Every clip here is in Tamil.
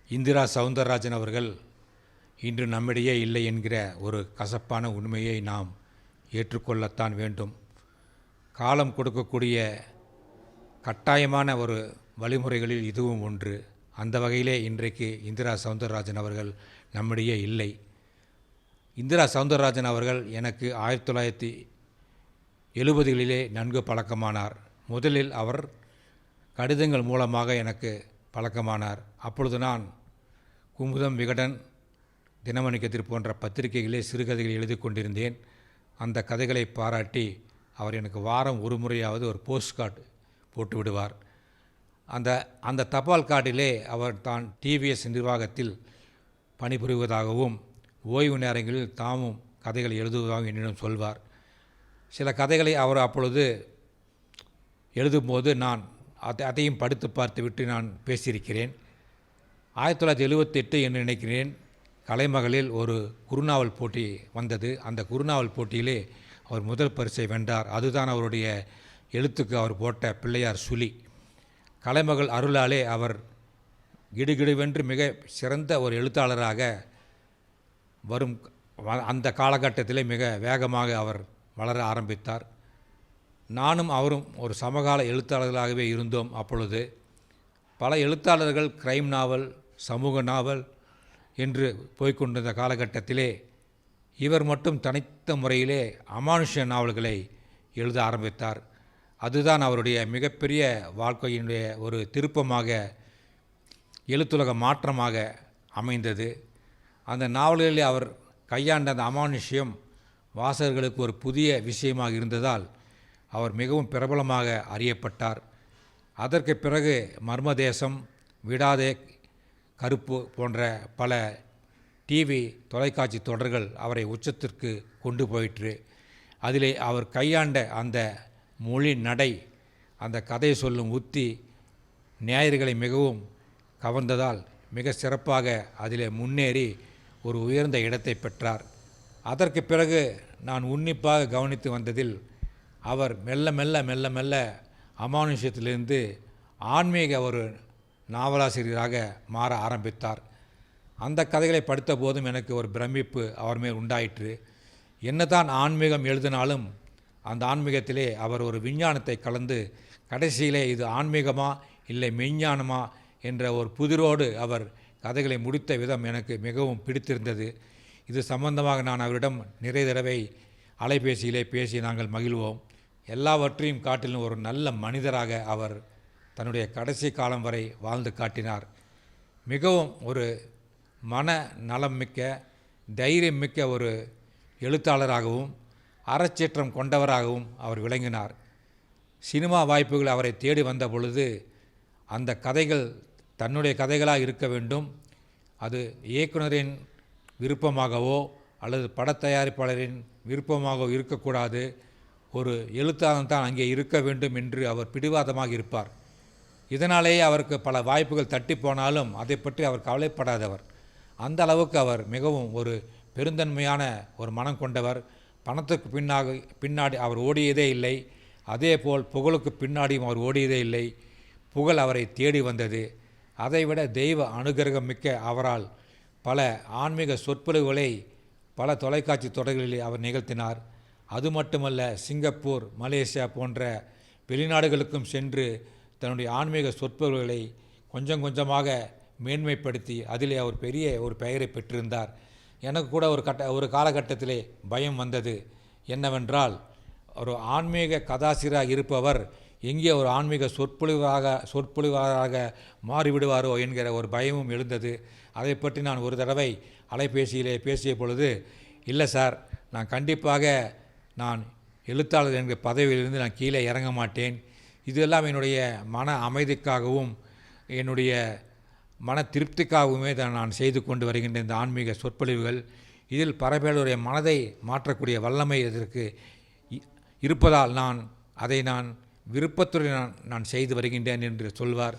இந்திரா சௌந்தரராஜன் அவர்கள் இன்று நம்மிடையே இல்லை என்கிற ஒரு கசப்பான உண்மையை நாம் ஏற்றுக்கொள்ளத்தான் வேண்டும். காலம் கொடுக்கக்கூடிய கட்டாயமான ஒரு வழிமுறைகளில் இதுவும் ஒன்று. அந்த வகையிலே இன்றைக்கு இந்திரா சௌந்தரராஜன் அவர்கள் நம்மிடையே இல்லை. இந்திரா சௌந்தரராஜன் அவர்கள் எனக்கு 1970களிலே நன்கு பழக்கமானார். முதலில் அவர் கடிதங்கள் மூலமாக எனக்கு பழக்கமானார். அப்பொழுது நான் குமுதம், விகடன், தினமணி கதிர் போன்ற பத்திரிகைகளே சிறுகதைகள் எழுதி கொண்டிருந்தேன். அந்த கதைகளை பாராட்டி அவர் எனக்கு வாரம் ஒரு முறையாவது ஒரு போஸ்ட் கார்டு போட்டு விடுவார். அந்த தபால் கார்டிலே அவர் தான் டிவிஎஸ் நிர்வாகத்தில் பணிபுரிவதாகவும் ஓய்வு நேரங்களில் தாமும் கதைகளை எழுதுவதாகவும் என்னிடம் சொல்வார். சில கதைகளை அவர் அப்பொழுது எழுதும்போது நான் அதையும் படித்து பார்த்துவிட்டு நான் பேசியிருக்கிறேன். 1978 என்று நினைக்கிறேன், கலைமகளில் ஒரு குறுநாவல் போட்டி வந்தது. அந்த குறுநாவல் போட்டியிலே அவர் முதல் பரிசை வென்றார். அதுதான் அவருடைய எழுத்துக்கு அவர் போட்ட பிள்ளையார் சுழி. கலைமகள் அருளாலே அவர் கிடுகிடுவென்று மிக சிறந்த ஒரு எழுத்தாளராக வரும் அந்த காலகட்டத்திலே மிக வேகமாக அவர் வளர ஆரம்பித்தார். நானும் அவரும் ஒரு சமகால எழுத்தாளர்களாகவே இருந்தோம். அப்பொழுது பல எழுத்தாளர்கள் கிரைம் நாவல், சமூக நாவல் என்று போய்கொண்டிருந்த காலகட்டத்திலே இவர் மட்டும் தனித்த முறையிலே அமானுஷ நாவல்களை எழுத ஆரம்பித்தார். அதுதான் அவருடைய மிகப்பெரிய வாழ்க்கையினுடைய ஒரு திருப்பமாக, எழுத்துலக மாற்றமாக அமைந்தது. அந்த நாவல்களிலே அவர் கையாண்ட அந்த அமானுஷ்யம் வாசகர்களுக்கு ஒரு புதிய விஷயமாக இருந்ததால் அவர் மிகவும் பிரபலமாக அறியப்பட்டார். அதற்கு பிறகு மர்மதேசம், விடாதே, கருப்பு போன்ற பல டிவி தொலைக்காட்சி தொடர்கள் அவரை உச்சத்திற்கு கொண்டு போயிற்று. அதிலே அவர் கையாண்ட அந்த மொழி நடை, அந்த கதை சொல்லும் உத்தி நேயர்களை மிகவும் கவர்ந்ததால் மிக சிறப்பாக அதிலே முன்னேறி ஒரு உயர்ந்த இடத்தை பெற்றார். அதற்கு பிறகு நான் உன்னிப்பாக கவனித்து வந்ததில் அவர் மெல்ல மெல்ல மெல்ல மெல்ல அமானுஷ்யத்திலிருந்து ஆன்மீக ஒரு நாவலாசிரியராக மாற ஆரம்பித்தார். அந்த கதைகளை படித்த போதும் எனக்கு ஒரு பிரமிப்பு அவர் மேல் உண்டாயிற்று. என்னதான் ஆன்மீகம் எழுதினாலும் அந்த ஆன்மீகத்திலே அவர் ஒரு விஞ்ஞானத்தை கலந்து கடைசியிலே இது ஆன்மீகமா இல்லை மெய்ஞானமா என்ற ஒரு புதிரோடு அவர் கதைகளை முடித்த விதம் எனக்கு மிகவும் பிடித்திருந்தது. இது சம்பந்தமாக நான் அவரிடம் நிறைய தடவை அலைபேசியிலே பேசி நாங்கள் மகிழ்வோம். எல்லாவற்றையும் காட்டிலும் ஒரு நல்ல மனிதராக அவர் தன்னுடைய கடைசி காலம் வரை வாழ்ந்து காட்டினார். மிகவும் ஒரு மன நலம் மிக்க, தைரியம் மிக்க ஒரு எழுத்தாளராகவும் அறச்சீற்றம் கொண்டவராகவும் அவர் விளங்கினார். சினிமா வாய்ப்புகள் அவரை தேடி வந்த பொழுது அந்த கதைகள் தன்னுடைய கதைகளாக இருக்க வேண்டும், அது இயக்குனரின் விருப்பமாகவோ அல்லது படத்தயாரிப்பாளரின் விருப்பமாகவோ இருக்கக்கூடாது, ஒரு எழுத்தாளன் தான் அங்கே இருக்க வேண்டும் என்று அவர் பிடிவாதமாக இருப்பார். இதனாலேயே அவருக்கு பல வாய்ப்புகள் தட்டி போனாலும் அதை பற்றி அவர் கவலைப்படாதவர். அந்த அளவுக்கு அவர் மிகவும் ஒரு பெருந்தன்மையான ஒரு மனம் கொண்டவர். பணத்துக்கு பின்னாடி அவர் ஓடியதே இல்லை. அதேபோல் புகழுக்கு பின்னாடியும் அவர் ஓடியதே இல்லை. புகழ் அவரை தேடி வந்தது. அதைவிட தெய்வ அனுகிரகம் மிக்க அவரால் பல ஆன்மீக சொற்பொழிவுகளை பல தொலைக்காட்சி தொடர்களில் அவர் நிகழ்த்தினார். அது மட்டுமல்ல, சிங்கப்பூர், மலேசியா போன்ற வெளிநாடுகளுக்கும் சென்று தன்னுடைய ஆன்மீக சொற்பொழிவுகளை கொஞ்சம் கொஞ்சமாக மேன்மைப்படுத்தி அதிலே அவர் பெரிய ஒரு பெயரை பெற்றிருந்தார். எனக்கு கூட ஒரு காலகட்டத்திலே பயம் வந்தது. என்னவென்றால், ஒரு ஆன்மீக கதாசிரியராக இருப்பவர் எங்கே ஒரு ஆன்மீக சொற்பொழிவாளராக மாறிவிடுவாரோ என்கிற ஒரு பயமும் எழுந்தது. அதை பற்றி நான் ஒரு தடவை அலைபேசியிலே பேசிய பொழுது, இல்லை சார், நான் கண்டிப்பாக நான் எழுத்தாளர் என்கிற பதவியிலிருந்து நான் கீழே இறங்க மாட்டேன். இதெல்லாம் என்னுடைய மன அமைதிக்காகவும் என்னுடைய மன திருப்திக்காகவுமே தான் நான் செய்து கொண்டு வருகின்ற இந்த ஆன்மீக சொற்பொழிவுகள். இதில் பரப்பேருடைய மனதை மாற்றக்கூடிய வல்லமை இதற்கு இருப்பதால் அதை நான் விருப்பத்துடன் நான் செய்து வருகின்றேன் என்று சொல்வார்.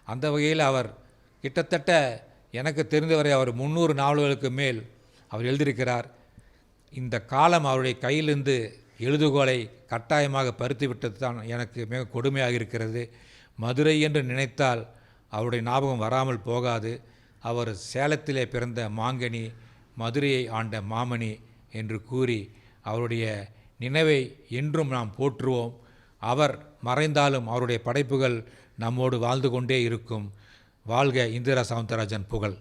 அந்த வகையில் அவர் கிட்டத்தட்ட எனக்கு தெரிந்தவரை அவர் 300 நாவல்களுக்கு மேல் அவர் எழுதியிருக்கிறார். இந்த காலம் அவருடைய கையிலிருந்து எழுதுகோலை கட்டாயமாக பறித்துவிட்டது தான் எனக்கு மிக கொடுமையாக இருக்கிறது. மதுரை என்று நினைத்தால் அவருடைய ஞாபகம் வராமல் போகாது. அவர் சேலத்திலே பிறந்த மாங்கனி, மதுரையை ஆண்ட மாமணி என்று கூறி அவருடைய நினைவை என்றும் நாம் போற்றுவோம். அவர் மறைந்தாலும் அவருடைய படைப்புகள் நம்மோடு வாழ்ந்து கொண்டே இருக்கும். வாழ்க இந்திரா சவுந்தரராஜன் புகழ்.